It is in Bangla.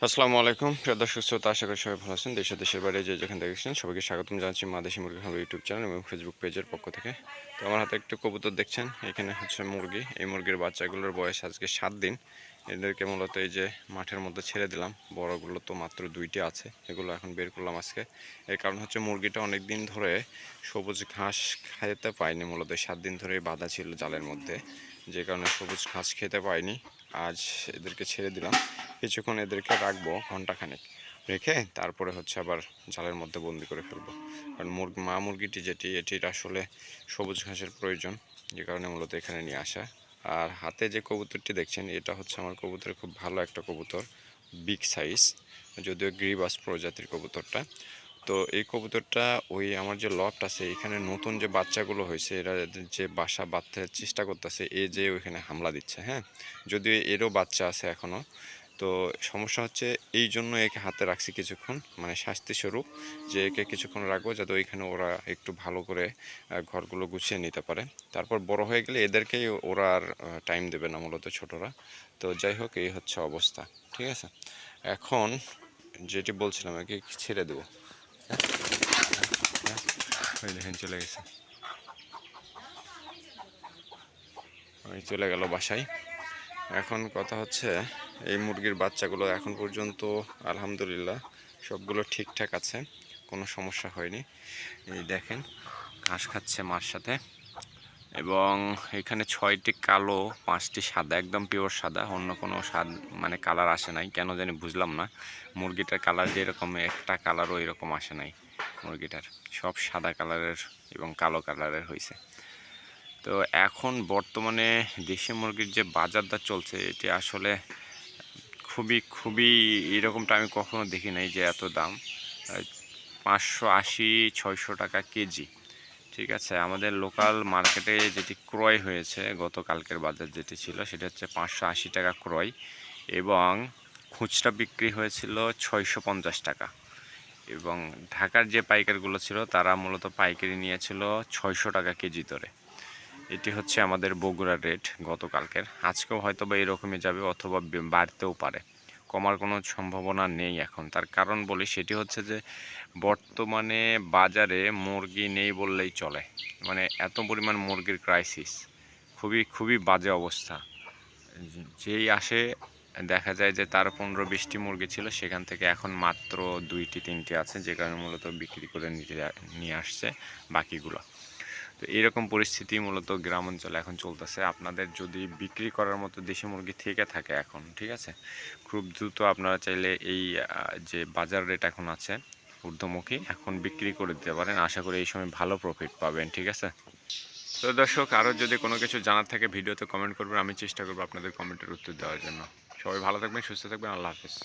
আসসালামু আলাইকুম প্রিয় দর্শক শ্রোতা, আশা করি সবাই ভালো আছেন। দেশের বাইরে যে যেখানে দেখছেন সবাইকে স্বাগতম জানাচ্ছি মা দেশি মুরগি খামার ইউটিউব চ্যানেল এবং ফেসবুক পেজের পক্ষ থেকে। তো আমার হাতে একটু কবুতর দেখছেন, এখানে হচ্ছে মুরগি। এই মুরগির বাচ্চাগুলোর বয়স আজকে 7 দিন। এদেরকে মূলত এই যে মাঠের মধ্যে ছেড়ে দিলাম। বড়গুলো তো মাত্র 2টি আছে, এগুলো এখন বের করলাম আজকে। এর কারণ হচ্ছে মুরগিটা অনেক দিন ধরে সবুজ ঘাস খাইতে পায়নি, মূলত 7 দিন ধরে বাঁধা ছিল জালের মধ্যে, যে কারণে সবুজ ঘাস খেতে পায়নি। আজ এদেরকে ছেড়ে দিলাম, কিছুক্ষণ এদেরকে রাখবো ঘন্টাখানেক, রেখে তারপরে হচ্ছে আবার জালের মধ্যে বন্দি করে ফেলবো। কারণ মা মুরগিটি এটির আসলে সবুজ ঘাসের প্রয়োজন, যে কারণে মূলত এখানে নিয়ে আসা। আর হাতে যে কবুতরটি দেখছেন, এটা হচ্ছে আমার কবুতরের খুব ভালো একটা কবুতর, বিগ সাইজ, যদিও গ্রিবাস প্রজাতির কবুতরটা। তো এই কবুতরটা ওই আমার যে লফট আছে এখানে নতুন যে বাচ্চাগুলো হয়েছে, এরা যে বাসা বাঁধতে চেষ্টা করতেছে, এ যে ওইখানে হামলা দিচ্ছে। হ্যাঁ, যদিও এরও বাচ্চা আছে এখনও। তো সমস্যা হচ্ছে এই জন্য একে হাতে রাখছি কিছুক্ষণ, মানে শাস্তিস্বরূপ, যে একে কিছুক্ষণ রাখবো যাতে ওইখানে ওরা একটু ভালো করে ঘরগুলো গুছিয়ে নিতে পারে। তারপর বড় হয়ে গেলে এদেরকেই ওরা আর টাইম দেবে না, মূলত ছোটরা। তো যাই হোক, এই হচ্ছে অবস্থা। ঠিক আছে, এখন যেটি বলছিলাম, একে ছেড়ে দেবো। ওই দেখেন চলে গেছে, ওই চলে গেল বাসায়। এখন কথা হচ্ছে, এই মুরগির বাচ্চাগুলো এখন পর্যন্ত আলহামদুলিল্লাহ সবগুলো ঠিকঠাক আছে, কোনো সমস্যা হয়নি। এই দেখেন ঘাস খাচ্ছে মার সাথে, এবং এখানে 6টি কালো, 5টি সাদা, একদম পিওর সাদা, অন্য কোনো স্বাদ মানে কালার আসে নাই, কেন জানি বুঝলাম না। মুরগিটার কালার যেরকম, একটা কালারও এরকম আসে নাই মুরগিটার, সব সাদা কালারের এবং কালো কালারের হয়েছে। তো এখন বর্তমানে দেশি মুরগির যে বাজার দর চলছে, এটি আসলে খুবই খুবই, এরকমটা আমি কখনো দেখি নাই যে এত দাম। 580-600 টাকা কেজি। ঠিক আছে, আমাদের লোকাল মার্কেটে যেটি ক্রয় হয়েছে, গতকালকের বাজার যেটি ছিল সেটা হচ্ছে 580 টাকা ক্রয়, এবং খুচরা বিক্রি হয়েছিল 650 টাকা। এবং ঢাকার যে পাইকারগুলো ছিল তারা মূলত পাইকারি নিয়েছিল 600 টাকা কেজি ধরে। এটি হচ্ছে আমাদের বগুড়ার রেট গতকালকের। আজকেও হয়তো বা এরকমই যাবে, অথবা বাড়তেও পারে, কমার কোনো সম্ভাবনা নেই এখন। তার কারণ বলি, সেটি হচ্ছে যে বর্তমানে বাজারে মুরগি নেই বললেই চলে, মানে এত পরিমাণ মুরগির ক্রাইসিস, খুবই খুবই বাজে অবস্থা। যেই আসে দেখা যায় যে তার 15-20টি মুরগি ছিল, সেখান থেকে এখন মাত্র 2-3টি আছে, যে কারণে মূলত বিক্রি করে নিয়ে আসছে বাকিগুলো। তো এরকম পরিস্থিতি মূলত গ্রাম অঞ্চলে এখন চলতেছে। আপনাদের যদি বিক্রি করার মতো দেশি মুরগি থেকে থাকে এখন, ঠিক আছে, খুব দ্রুত আপনারা চাইলে এই যে বাজার রেট এখন আছে ঊর্ধ্বমুখী, এখন বিক্রি করে দিতে পারেন। আশা করি এই সময় ভালো প্রফিট পাবেন। ঠিক আছে, তো দর্শক, আরও যদি কোনো কিছু জানার থাকে ভিডিওতে কমেন্ট করবেন, আমি চেষ্টা করবো আপনাদের কমেন্টের উত্তর দেওয়ার জন্য। সবাই ভালো থাকবেন, সুস্থ থাকবেন, আল্লাহ হাফেজ।